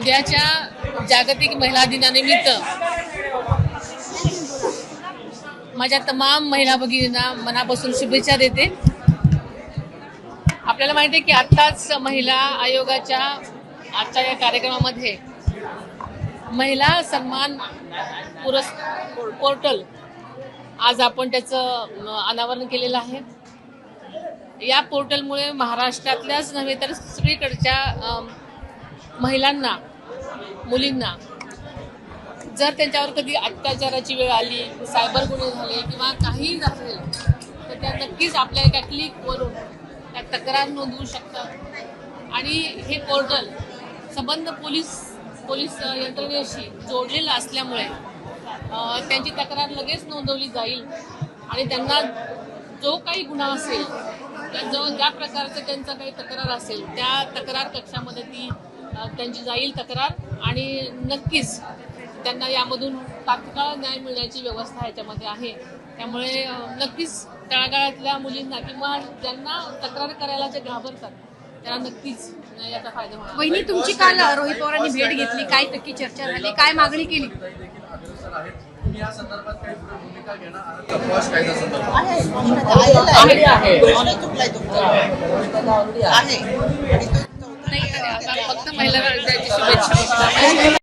उद्याच्या जागतिक महिला दिनानिमित्त माझ्या तमाम महिला भगिनींना मनापासून शुभेच्छा देते। आपल्याला माहिती आहे की आत्ताच महिला आयोगाच्या आजच्या या कार्यक्रमामध्ये महिला सन्मान पोर्टल आज आपण त्याचं अनावरण केलेलं आहे। या पोर्टलमुळे महाराष्ट्रातल्याच नव्हे तर सगळीकडच्या महिलांना, मुलींना जर त्यांच्यावर कधी अत्याचाराची वेळ आली, सायबर गुन्हे झाले किंवा काही झाले तर त्या नक्कीच आपल्या एका क्लिकवरून त्या तक्रार नोंदवू शकतात। आणि हे पोर्टल संबंध पोलीस यंत्रणेशी जोडलेलं असल्यामुळे त्यांची तक्रार लगेच नोंदवली जाईल आणि त्यांना जो काही गुन्हा असेल, ज्या प्रकारचं त्यांचा काही तक्रार असेल त्या तक्रार कक्षामध्ये त्यांची जाईल तक्रार आणि नक्कीच त्यांना यामधून तात्काळ न्याय मिळण्याची व्यवस्था याच्यामध्ये आहे। त्यामुळे नक्कीच तळागाळातल्या मुलींना किंवा ज्यांना तक्रार करायला जे घाबरतात त्यांना नक्कीच याचा फायदा होणार। वहिनी, तुमची काल रोहित पवारांनी भेट घेतली, काय नक्की चर्चा झाली, काय मागणी केली? या संदर्भात काही भूमिका घेणार अपवाश कायदा संदर्भात फक्त महिला शुभेच्छा।